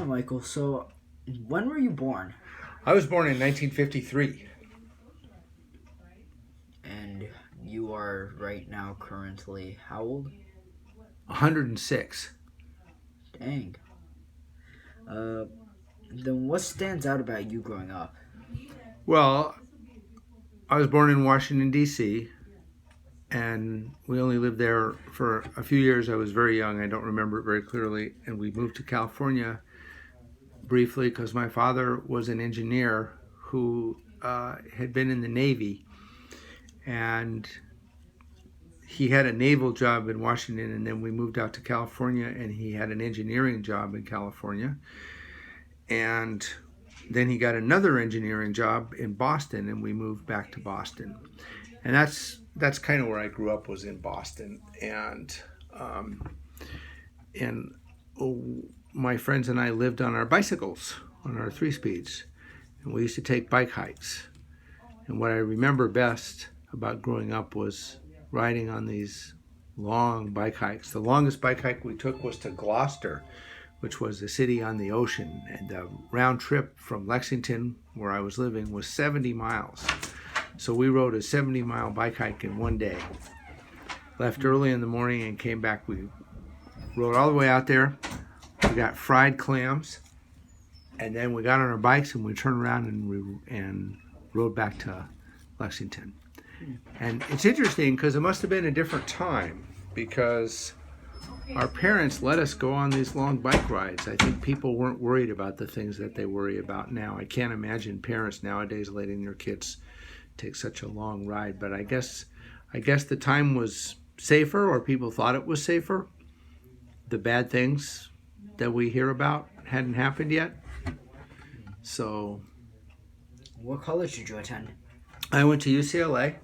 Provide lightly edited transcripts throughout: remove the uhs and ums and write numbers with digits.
Yeah, Michael. So, when were you born? I was born in 1953. And you are right now currently how old? 106. Dang. Uh, then what stands out about you growing up? Well, I was born in Washington, D.C., and we only lived there for a few years. I was very young. I don't remember it very clearly. And we moved to California briefly because my father was an engineer who had been in the Navy. And he had a naval job in Washington, and then we moved out to California, and he had an engineering job in California. And then he got another engineering job in Boston, and we moved back to Boston. And that's kind of where I grew up, was in Boston. And my friends and I lived on our bicycles, on our 3-speeds, and we used to take bike hikes. And what I remember best about growing up was riding on these long bike hikes. The longest bike hike we took was to Gloucester, which was a city on the ocean. And the round trip from Lexington, where I was living, was 70 miles. So we rode a 70-mile bike hike in one day. Left early in the morning and came back. We rode all the way out there. We got fried clams. And then we got on our bikes and we turned around and rode back to Lexington. And it's interesting because it must have been a different time, because our parents let us go on these long bike rides. I think people weren't worried about the things that they worry about now. I can't imagine parents nowadays letting their kids take such a long ride, but I guess the time was safer, or people thought it was safer. The bad things that we hear about hadn't happened yet. So What college did you attend? I went to UCLA.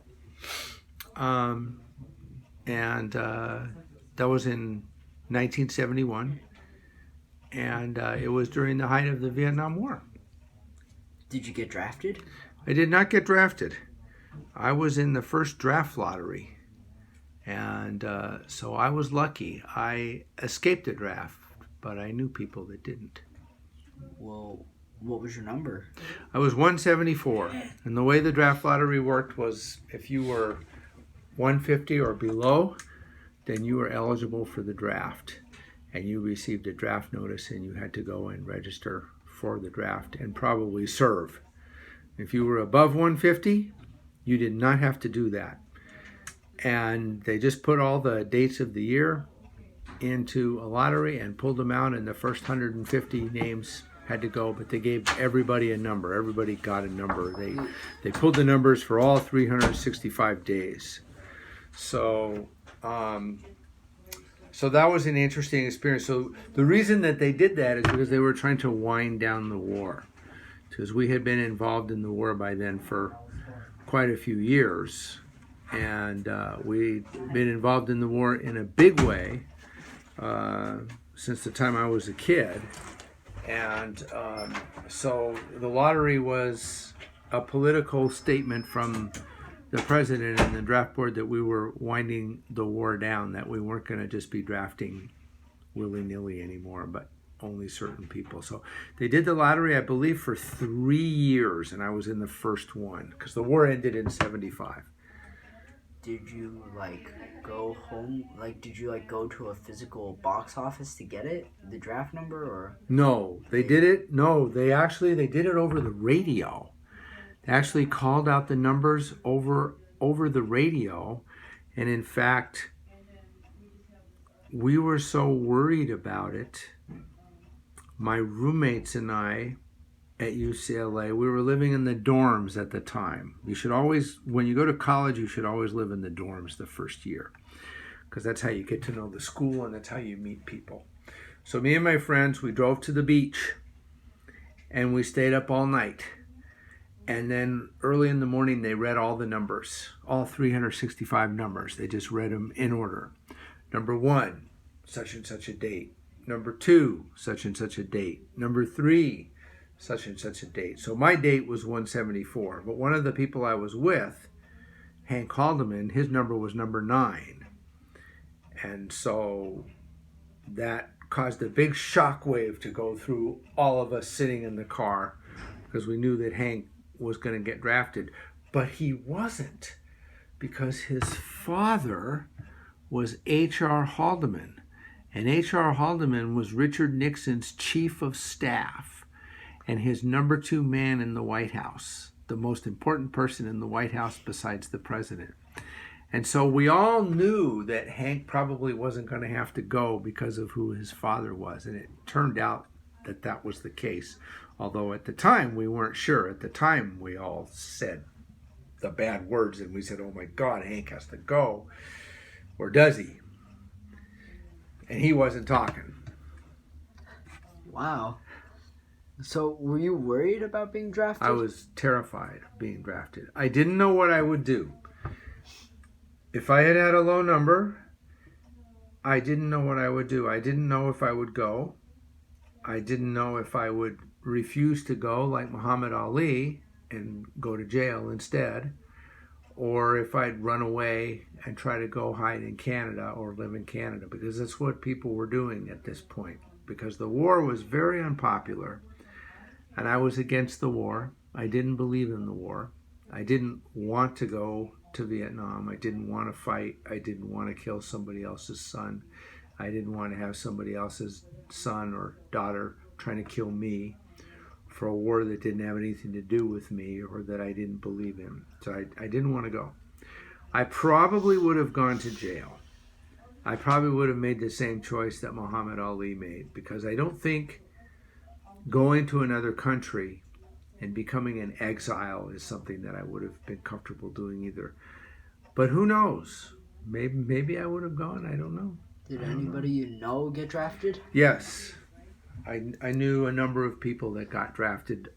And that was in 1971, and it was during the height of the Vietnam War. Did you get drafted? I did not get drafted. I was in the first draft lottery, and so I was lucky. I escaped the draft, but I knew people that didn't. Well, what was your number? I was 174, and the way the draft lottery worked was if you were 150 or below, then you were eligible for the draft, and you received a draft notice, and you had to go and register for the draft and probably serve. If you were above 150, you did not have to do that. And they just put all the dates of the year into a lottery and pulled them out, and the first 150 names had to go, but they gave everybody a number. Everybody got a number. They pulled the numbers for all 365 days. So that was an interesting experience. So the reason that they did that is because they were trying to wind down the war, because we had been involved in the war by then for quite a few years, and we'd been involved in the war in a big way since the time I was a kid. And so the lottery was a political statement from the president and the draft board that we were winding the war down, that we weren't going to just be drafting willy-nilly anymore, but only certain people. So they did the lottery, I believe, for 3 years, and I was in the first one, because the war ended in 75. Did you go home? Did you go to a physical box office to get it, the draft number, or? No, they did it. No, they did it over the radio. They actually called out the numbers over the radio, and in fact, we were so worried about it. My roommates and I at UCLA, we were living in the dorms at the time. You should always, when you go to college, you should always live in the dorms the first year, because that's how you get to know the school and that's how you meet people. So me and my friends, we drove to the beach and we stayed up all night. And then early in the morning, they read all the numbers, all 365 numbers. They just read them in order. Number 1, such and such a date. Number 2, such and such a date. Number 3, such and such a date. So my date was 174. But one of the people I was with, Hank Haldeman, his number was number 9. And so that caused a big shock wave to go through all of us sitting in the car because we knew that Hank was going to get drafted. But he wasn't, because his father was H.R. Haldeman. And H.R. Haldeman was Richard Nixon's chief of staff and his number 2 man in the White House, the most important person in the White House besides the president. And so we all knew that Hank probably wasn't going to have to go because of who his father was. And it turned out that that was the case. Although at the time we weren't sure. At the time we all said the bad words and we said, oh my God, Hank has to go. Or does he? And he wasn't talking. Wow. So were you worried about being drafted? I was terrified of being drafted. I didn't know what I would do. If I had had a low number, I didn't know what I would do. I didn't know if I would go. I didn't know if I would refuse to go like Muhammad Ali and go to jail instead, or if I'd run away and try to go hide in Canada or live in Canada, because that's what people were doing at this point, because the war was very unpopular and I was against the war. I didn't believe in the war. I didn't want to go to Vietnam. I didn't want to fight. I didn't want to kill somebody else's son. I didn't want to have somebody else's son or daughter trying to kill me for a war that didn't have anything to do with me or that I didn't believe in. So I didn't want to go. I probably would have gone to jail. I probably would have made the same choice that Muhammad Ali made, because I don't think going to another country and becoming an exile is something that I would have been comfortable doing either. But who knows? Maybe I would have gone. I don't know. Did anybody you know get drafted? Yes. I knew a number of people that got drafted,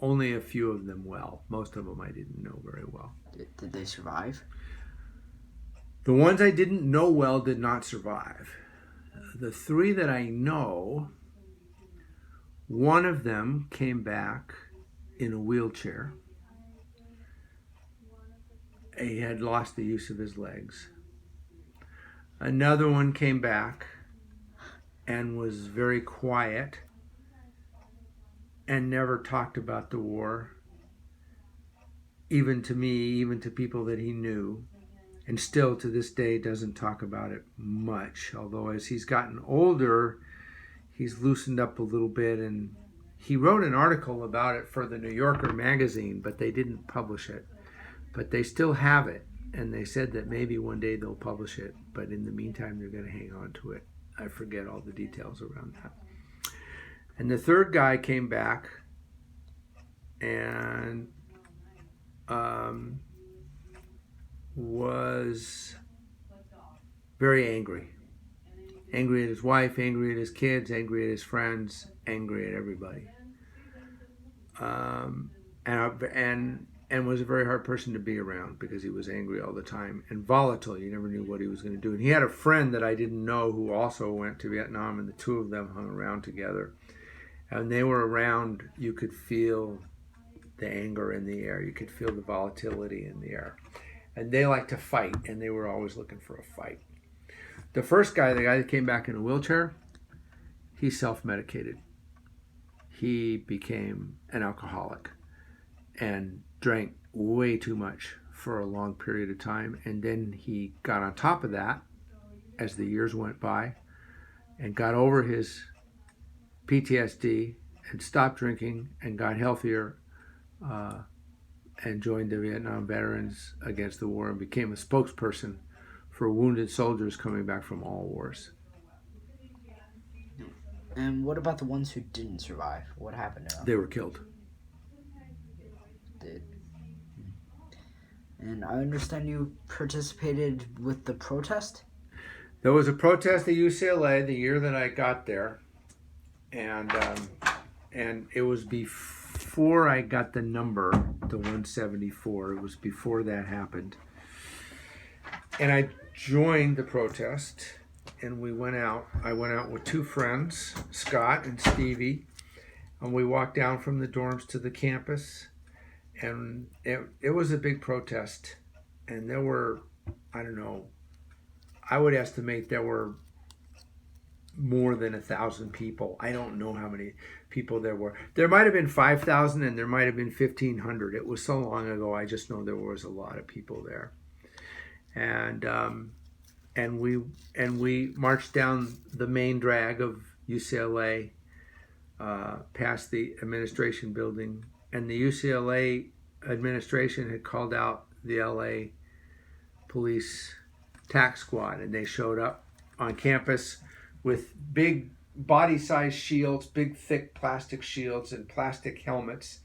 only a few of them well. Most of them I didn't know very well. Did they survive? The ones I didn't know well did not survive. The 3 that I know, one of them came back in a wheelchair. He had lost the use of his legs. Another one came back and was very quiet and never talked about the war, even to me, even to people that he knew, and still to this day doesn't talk about it much. Although as he's gotten older, he's loosened up a little bit, and he wrote an article about it for the New Yorker magazine, but they didn't publish it. But they still have it, and they said that maybe one day they'll publish it, but in the meantime they're going to hang on to it. I forget all the details around that. And the 3rd guy came back and was very angry. Angry at his wife, angry at his kids, angry at his friends, angry at everybody. And was a very hard person to be around because he was angry all the time and volatile. You never knew what he was going to do. And he had a friend that I didn't know who also went to Vietnam, and the 2 of them hung around together. And they were around, you could feel the anger in the air. You could feel the volatility in the air. And they liked to fight, and they were always looking for a fight. The first guy, the guy that came back in a wheelchair, he self-medicated. He became an alcoholic and drank way too much for a long period of time. And then he got on top of that as the years went by and got over his PTSD and stopped drinking and got healthier and joined the Vietnam Veterans Against the War and became a spokesperson for wounded soldiers coming back from all wars. And what about the ones who didn't survive? What happened to them? They were killed. Did. And I understand you participated with the protest? There was a protest at UCLA the year that I got there, and it was before I got the number, the 174. It was before that happened. And I joined the protest, and we went out. I went out with 2 friends, Scott and Stevie, and we walked down from the dorms to the campus. And it was a big protest, and there were, I don't know, I would estimate there were more than 1,000 people. I don't know how many people there were. There might have been 5,000 and there might have been 1,500. It was so long ago. I just know there was a lot of people there. And we marched down the main drag of UCLA, past the administration building, and the UCLA administration had called out the LA police tax squad, and they showed up on campus with big body-sized shields, big thick plastic shields and plastic helmets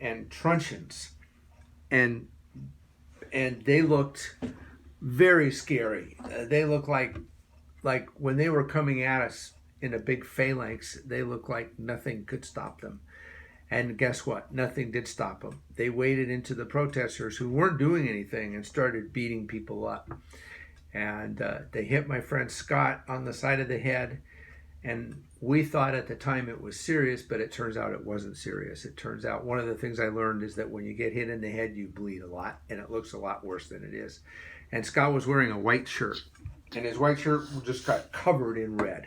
and truncheons, and they looked very scary. They looked like when they were coming at us in a big phalanx, they looked like nothing could stop them. And guess what? Nothing did stop them. They waded into the protesters who weren't doing anything and started beating people up. And they hit my friend Scott on the side of the head. And we thought at the time it was serious, but it turns out it wasn't serious. It turns out one of the things I learned is that when you get hit in the head, you bleed a lot, and it looks a lot worse than it is. And Scott was wearing a white shirt, and his white shirt just got covered in red.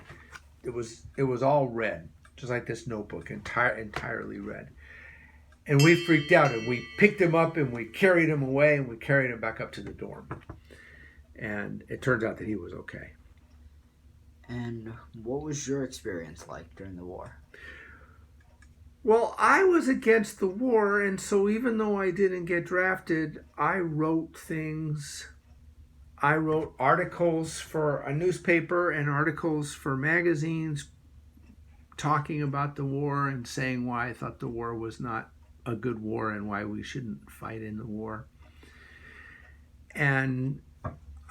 It was all red, just like this notebook, entirely red. And we freaked out, and we picked him up, and we carried him away, and we carried him back up to the dorm. And it turns out that he was okay. And what was your experience like during the war? Well, I was against the war, and so even though I didn't get drafted, I wrote things. I wrote articles for a newspaper and articles for magazines talking about the war and saying why I thought the war was not a good war and why we shouldn't fight in the war. And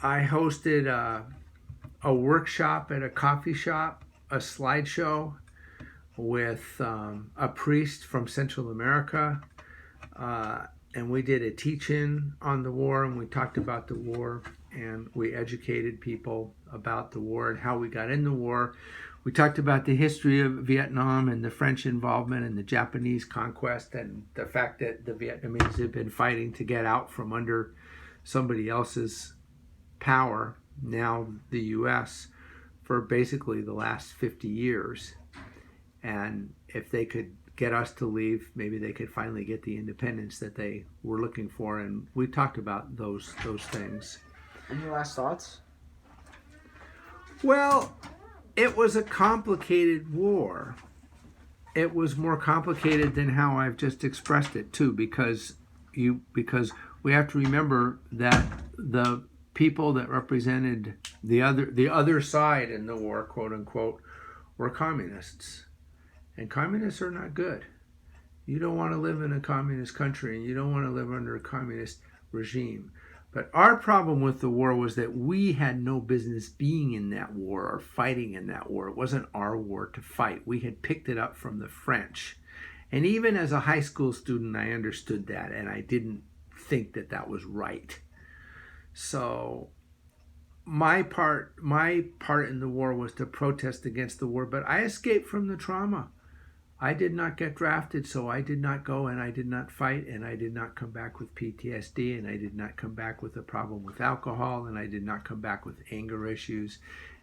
I hosted a workshop at a coffee shop, a slideshow with a priest from Central America, and we did a teach-in on the war, and we talked about the war, and we educated people about the war and how we got in the war. We talked about the history of Vietnam and the French involvement and the Japanese conquest and the fact that the Vietnamese had been fighting to get out from under somebody else's power, now the U.S., for basically the last 50 years. And if they could get us to leave, maybe they could finally get the independence that they were looking for. And we talked about those things. Any last thoughts? Well, it was a complicated war. It was more complicated than how I've just expressed it too, because we have to remember that the people that represented the other side in the war, quote unquote, were communists. And communists are not good. You don't want to live in a communist country, and you don't want to live under a communist regime. But our problem with the war was that we had no business being in that war or fighting in that war. It wasn't our war to fight. We had picked it up from the French. And even as a high school student, I understood that, and I didn't think that that was right. So my part in the war was to protest against the war, but I escaped from the trauma. I did not get drafted, so I did not go and I did not fight, and I did not come back with PTSD, and I did not come back with a problem with alcohol, and I did not come back with anger issues,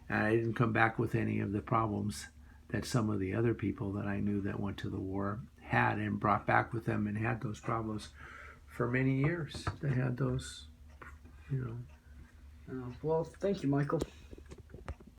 and I didn't come back with any of the problems that some of the other people that I knew that went to the war had and brought back with them and had those problems for many years. They had those, Well, thank you, Michael.